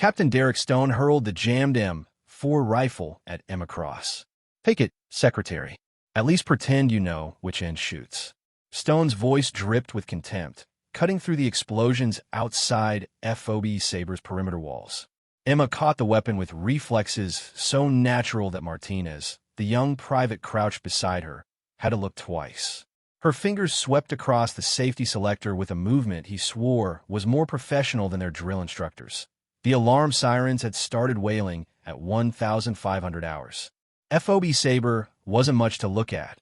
Captain Derek Stone hurled the jammed M4 rifle at Emma Cross. "Take it, Secretary. At least pretend you know which end shoots." Stone's voice dripped with contempt, cutting through the explosions outside FOB Saber's perimeter walls. Emma caught the weapon with reflexes so natural that Martinez, the young private crouched beside her, had to look twice. Her fingers swept across the safety selector with a movement he swore was more professional than their drill instructors. The alarm sirens had started wailing at 1,500 hours. FOB Saber wasn't much to look at.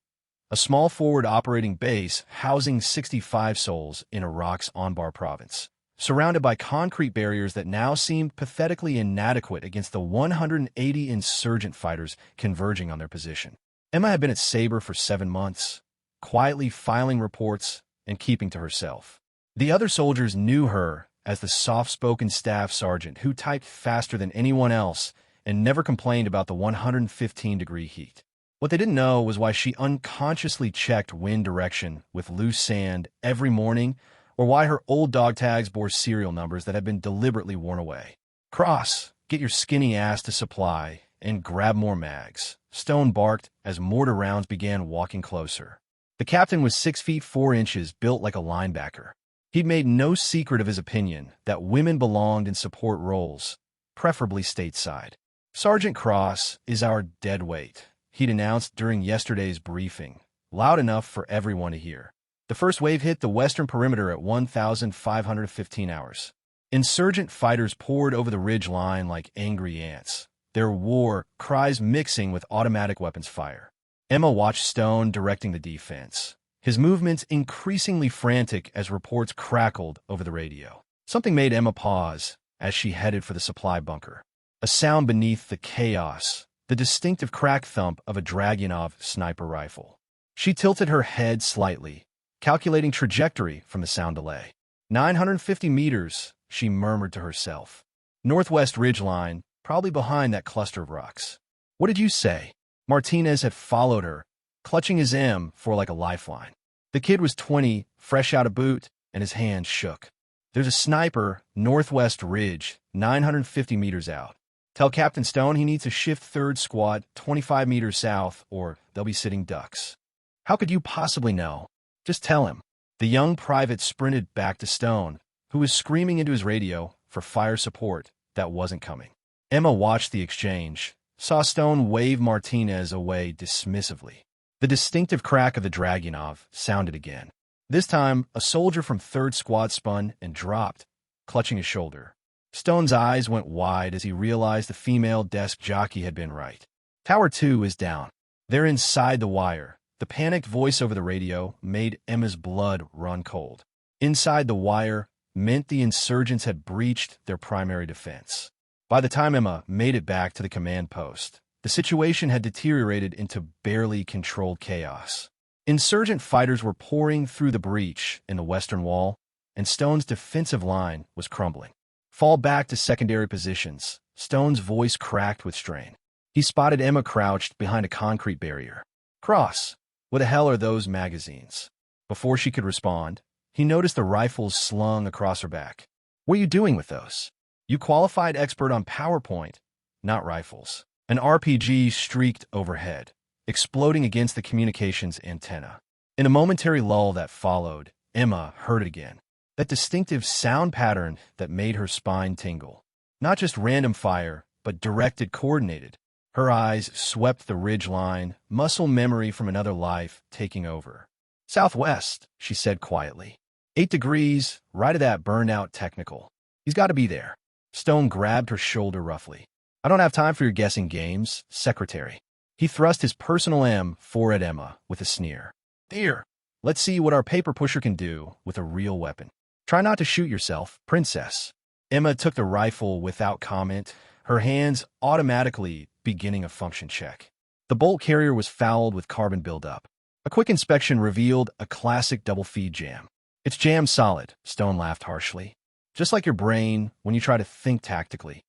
A small forward operating base housing 65 souls in Iraq's Anbar province, surrounded by concrete barriers that now seemed pathetically inadequate against the 180 insurgent fighters converging on their position. Emma had been at Saber for 7 months, quietly filing reports and keeping to herself. The other soldiers knew her as the soft-spoken staff sergeant who typed faster than anyone else and never complained about the 115-degree heat. What they didn't know was why she unconsciously checked wind direction with loose sand every morning, or why her old dog tags bore serial numbers that had been deliberately worn away. "Cross, get your skinny ass to supply and grab more mags," Stone barked as mortar rounds began walking closer. The captain was 6 feet 4 inches, built like a linebacker. He'd made no secret of his opinion that women belonged in support roles, preferably stateside. "Sergeant Cross is our dead weight," he'd announced during yesterday's briefing, loud enough for everyone to hear. The first wave hit the western perimeter at 1,515 hours. Insurgent fighters poured over the ridge line like angry ants, their war cries mixing with automatic weapons fire. Emma watched Stone directing the defense, his movements increasingly frantic as reports crackled over the radio. Something made Emma pause as she headed for the supply bunker. A sound beneath the chaos, the distinctive crack thump of a Dragunov sniper rifle. She tilted her head slightly, calculating trajectory from the sound delay. 950 meters, she murmured to herself. Northwest ridgeline, probably behind that cluster of rocks. "What did you say?" Martinez had followed her, clutching his M4 like a lifeline. The kid was 20, fresh out of boot, and his hands shook. "There's a sniper, northwest ridge, 950 meters out. Tell Captain Stone he needs to shift 3rd Squad 25 meters south, or they'll be sitting ducks." "How could you possibly know?" "Just tell him." The young private sprinted back to Stone, who was screaming into his radio for fire support that wasn't coming. Emma watched the exchange, saw Stone wave Martinez away dismissively. The distinctive crack of the Dragunov sounded again. This time, a soldier from 3rd Squad spun and dropped, clutching his shoulder. Stone's eyes went wide as he realized the female desk jockey had been right. "Tower 2 is down. They're inside the wire." The panicked voice over the radio made Emma's blood run cold. Inside the wire meant the insurgents had breached their primary defense. By the time Emma made it back to the command post, the situation had deteriorated into barely controlled chaos. Insurgent fighters were pouring through the breach in the western wall, and Stone's defensive line was crumbling. "Fall back to secondary positions." Stone's voice cracked with strain. He spotted Emma crouched behind a concrete barrier. "Cross, what the hell are those magazines?" Before she could respond, he noticed the rifles slung across her back. "What are you doing with those?" "You qualified expert on PowerPoint, not rifles." An RPG streaked overhead, exploding against the communications antenna. In a momentary lull that followed, Emma heard it again. That distinctive sound pattern that made her spine tingle. Not just random fire, but directed, coordinated. Her eyes swept the ridge line, muscle memory from another life taking over. "Southwest," she said quietly. 8 degrees, right of that burned-out technical. He's got to be there. Stone grabbed her shoulder roughly. "I don't have time for your guessing games, Secretary." He thrust his personal M4 at Emma with a sneer. "There, let's see what our paper pusher can do with a real weapon. Try not to shoot yourself, princess." Emma took the rifle without comment, her hands automatically beginning a function check. The bolt carrier was fouled with carbon buildup. A quick inspection revealed a classic double-feed jam. "It's jammed solid," Stone laughed harshly. "Just like your brain when you try to think tactically."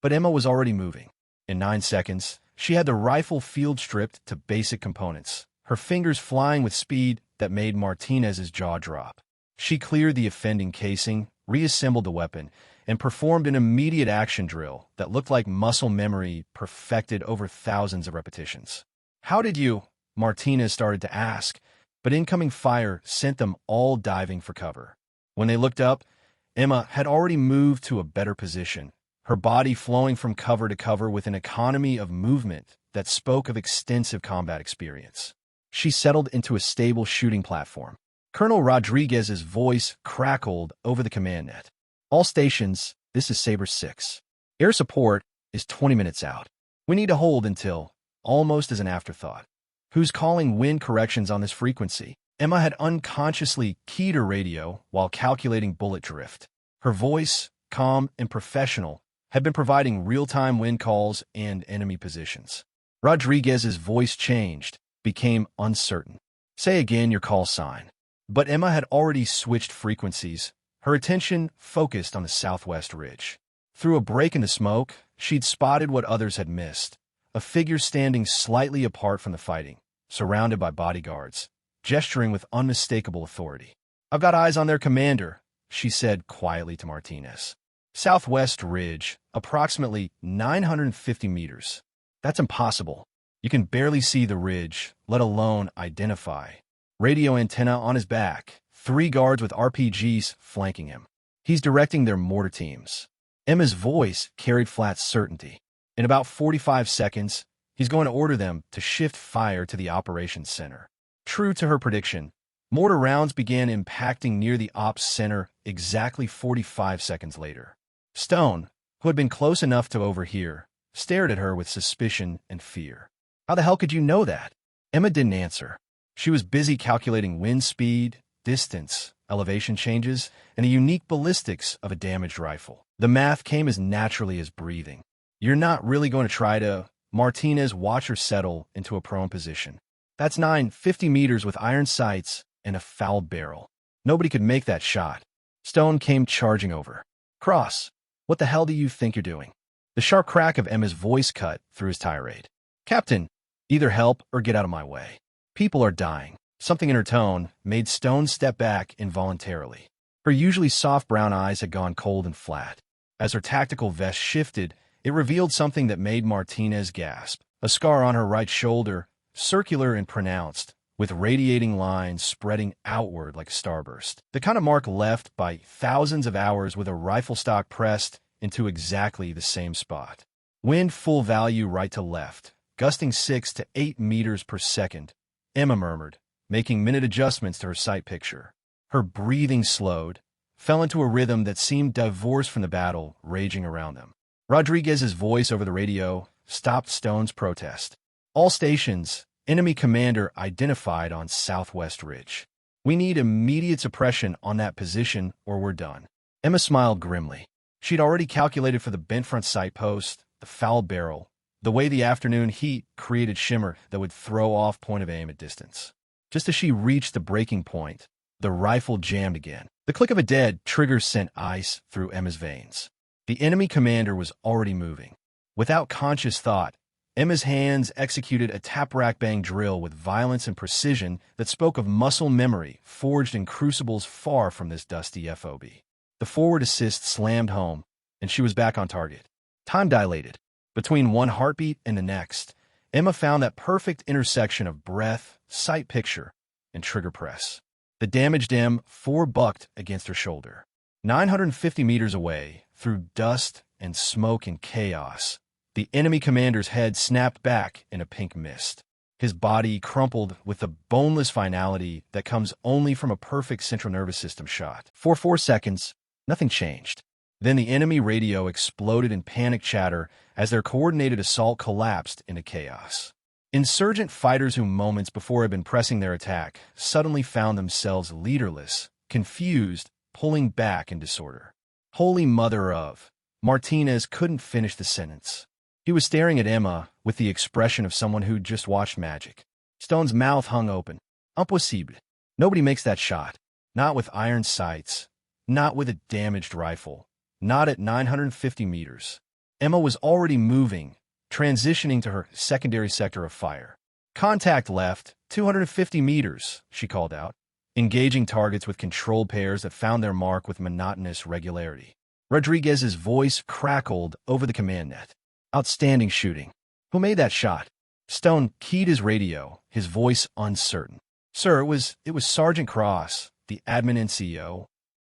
But Emma was already moving. In 9 seconds, she had the rifle field stripped to basic components, her fingers flying with speed that made Martinez's jaw drop. She cleared the offending casing, reassembled the weapon, and performed an immediate action drill that looked like muscle memory perfected over thousands of repetitions. "How did you?" Martinez started to ask, but incoming fire sent them all diving for cover. When they looked up, Emma had already moved to a better position, her body flowing from cover to cover with an economy of movement that spoke of extensive combat experience. She settled into a stable shooting platform. Colonel Rodriguez's voice crackled over the command net. "All stations, this is Saber 6. Air support is 20 minutes out. We need to hold until," almost as an afterthought. "Who's calling wind corrections on this frequency?" Emma had unconsciously keyed her radio while calculating bullet drift. Her voice, calm and professional, had been providing real-time wind calls and enemy positions. Rodriguez's voice changed, became uncertain. "Say again your call sign." But Emma had already switched frequencies, her attention focused on the southwest ridge. Through a break in the smoke, she'd spotted what others had missed, a figure standing slightly apart from the fighting, surrounded by bodyguards, gesturing with unmistakable authority. "I've got eyes on their commander," she said quietly to Martinez. "Southwest ridge, approximately 950 meters. That's impossible. You can barely see the ridge, let alone identify." Radio antenna on his back, 3 guards with RPGs flanking him. "He's directing their mortar teams." Emma's voice carried flat certainty. "In about 45 seconds, he's going to order them to shift fire to the operations center." True to her prediction, mortar rounds began impacting near the ops center exactly 45 seconds later. Stone, who had been close enough to overhear, stared at her with suspicion and fear. "How the hell could you know that?" Emma didn't answer. She was busy calculating wind speed, distance, elevation changes, and the unique ballistics of a damaged rifle. The math came as naturally as breathing. "You're not really going to try to—" Martinez watched her settle into a prone position. "That's 950 meters with iron sights and a foul barrel. Nobody could make that shot." Stone came charging over. "Cross, what the hell do you think you're doing?" The sharp crack of Emma's voice cut through his tirade. "Captain, either help or get out of my way. People are dying." Something in her tone made Stone step back involuntarily. Her usually soft brown eyes had gone cold and flat. As her tactical vest shifted, it revealed something that made Martinez gasp. A scar on her right shoulder, circular and pronounced, with radiating lines spreading outward like a starburst. The kind of mark left by thousands of hours with a rifle stock pressed into exactly the same spot. Wind full value right to left, gusting 6 to 8 meters per second, Emma murmured, making minute adjustments to her sight picture. Her breathing slowed, fell into a rhythm that seemed divorced from the battle raging around them. Rodriguez's voice over the radio stopped Stone's protest. "All stations, enemy commander identified on southwest ridge. We need immediate suppression on that position or we're done." Emma smiled grimly. She'd already calculated for the bent front sight post, the foul barrel, the way the afternoon heat created shimmer that would throw off point of aim at distance. Just as she reached the breaking point, the rifle jammed again. The click of a dead trigger sent ice through Emma's veins. The enemy commander was already moving. Without conscious thought, Emma's hands executed a tap-rack-bang drill with violence and precision that spoke of muscle memory forged in crucibles far from this dusty FOB. The forward assist slammed home, and she was back on target. Time dilated. Between one heartbeat and the next, Emma found that perfect intersection of breath, sight picture, and trigger press. The damaged M4 bucked against her shoulder. 950 meters away, through dust and smoke and chaos, the enemy commander's head snapped back in a pink mist. His body crumpled with the boneless finality that comes only from a perfect central nervous system shot. For 4 seconds, nothing changed. Then the enemy radio exploded in panic chatter as their coordinated assault collapsed into chaos. Insurgent fighters who moments before had been pressing their attack suddenly found themselves leaderless, confused, pulling back in disorder. "Holy mother of..." Martinez couldn't finish the sentence. He was staring at Emma with the expression of someone who'd just watched magic. Stone's mouth hung open. Impossible. Nobody makes that shot. Not with iron sights. Not with a damaged rifle. Not at 950 meters. Emma was already moving, transitioning to her secondary sector of fire. "Contact left, 250 meters, she called out, engaging targets with controlled pairs that found their mark with monotonous regularity. Rodriguez's voice crackled over the command net. Outstanding shooting. Who made that shot? Stone keyed his radio, his voice uncertain. Sir, it was Sergeant Cross, the admin NCO.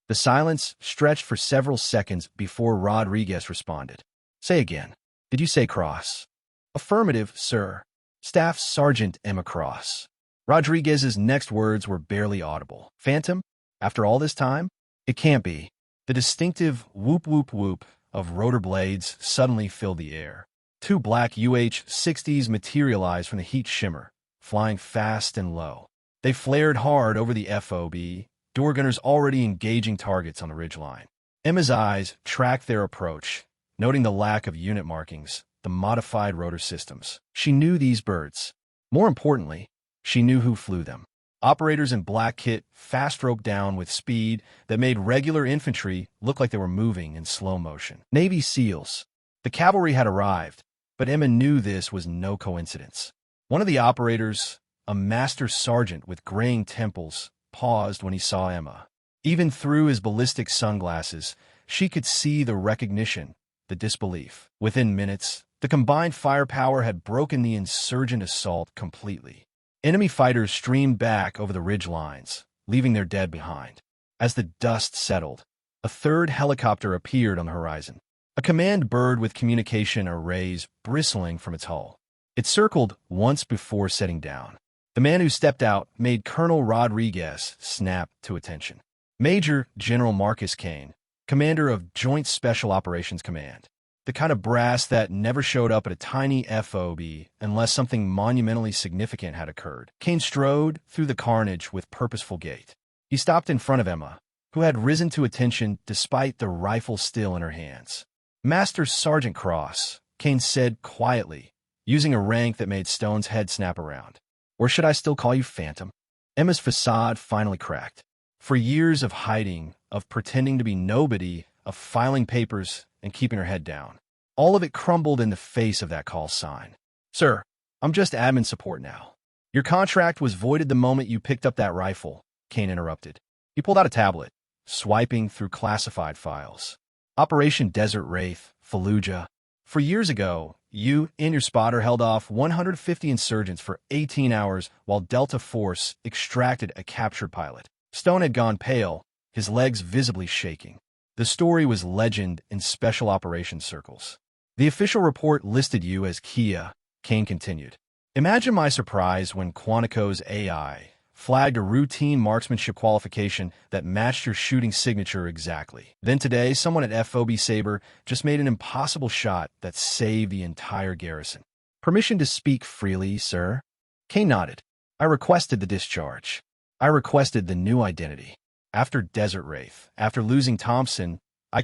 The silence stretched for several seconds before Rodriguez responded. Say again. Did you say Cross? Affirmative, sir. Staff Sergeant Emma Cross. Rodriguez's next words were barely audible. Phantom? After all this time? It can't be. The distinctive whoop whoop whoop of rotor blades suddenly filled the air. Two black UH-60s materialized from the heat shimmer, flying fast and low. They flared hard over the FOB, door gunners already engaging targets on the ridgeline. Emma's eyes tracked their approach, noting the lack of unit markings, the modified rotor systems. She knew these birds. More importantly, she knew who flew them. Operators in black kit fast-roped down with speed that made regular infantry look like they were moving in slow motion. Navy SEALs. The cavalry had arrived, but Emma knew this was no coincidence. One of the operators, a master sergeant with graying temples, paused when he saw Emma. Even through his ballistic sunglasses, she could see the recognition, the disbelief. Within minutes, the combined firepower had broken the insurgent assault completely. Enemy fighters streamed back over the ridge lines, leaving their dead behind. As the dust settled, a third helicopter appeared on the horizon. A command bird with communication arrays bristling from its hull. It circled once before setting down. The man who stepped out made Colonel Rodriguez snap to attention. Major General Marcus Kane, commander of Joint Special Operations Command. The kind of brass that never showed up at a tiny FOB unless something monumentally significant had occurred. Kane strode through the carnage with purposeful gait. He stopped in front of Emma, who had risen to attention despite the rifle still in her hands. Master Sergeant Cross, Kane said quietly, using a rank that made Stone's head snap around. Or should I still call you Phantom? Emma's facade finally cracked. For years of hiding, of pretending to be nobody, of filing papers and keeping her head down, all of it crumbled in the face of that call sign. Sir, I'm just admin support now. Your contract was voided the moment you picked up that rifle, Kane interrupted. He pulled out a tablet, swiping through classified files. Operation Desert Wraith, Fallujah. For years ago, you and your spotter held off 150 insurgents for 18 hours while Delta Force extracted a captured pilot. Stone had gone pale, his legs visibly shaking. The story was legend in special operations circles. The official report listed you as Kia, Kane continued. Imagine my surprise when Quantico's AI flagged a routine marksmanship qualification that matched your shooting signature exactly. Then today, someone at FOB Saber just made an impossible shot that saved the entire garrison. Permission to speak freely, sir? Kane nodded. I requested the discharge. I requested the new identity. After Desert Wraith, after losing Thompson, I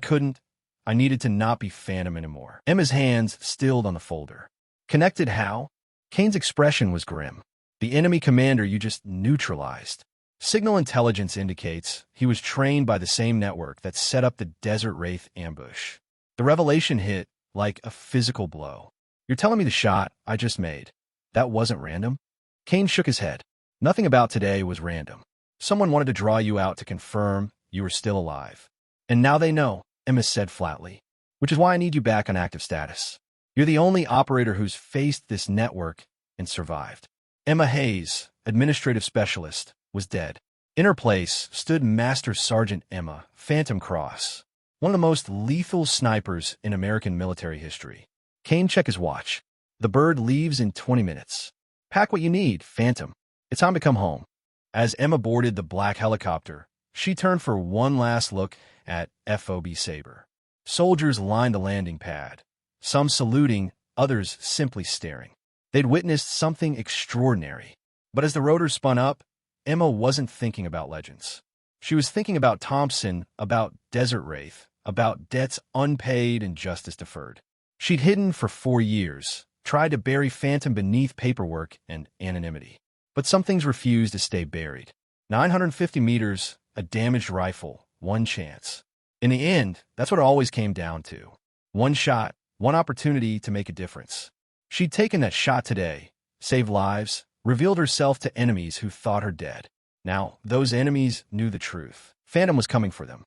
needed to not be Phantom anymore. Emma's hands stilled on the folder. Connected how? Kane's expression was grim. The enemy commander you just neutralized. Signal intelligence indicates he was trained by the same network that set up the Desert Wraith ambush. The revelation hit like a physical blow. You're telling me the shot I just made, that wasn't random? Kane shook his head. Nothing about today was random. Someone wanted to draw you out to confirm you were still alive. And now they know, Emma said flatly, which is why I need you back on active status. You're the only operator who's faced this network and survived. Emma Hayes, administrative specialist, was dead. In her place stood Master Sergeant Emma, Phantom Cross, one of the most lethal snipers in American military history. Kane checked his watch. The bird leaves in 20 minutes. Pack what you need, Phantom. It's time to come home. As Emma boarded the black helicopter, she turned for one last look at FOB Saber. Soldiers lined the landing pad, some saluting, others simply staring. They'd witnessed something extraordinary. But as the rotor spun up, Emma wasn't thinking about legends. She was thinking about Thompson, about Desert Wraith, about debts unpaid and justice deferred. She'd hidden for 4 years, tried to bury Phantom beneath paperwork and anonymity. But some things refused to stay buried. 950 meters, a damaged rifle, one chance. In the end, that's what it always came down to. One shot, one opportunity to make a difference. She'd taken that shot today, saved lives, revealed herself to enemies who thought her dead. Now, those enemies knew the truth. Phantom was coming for them.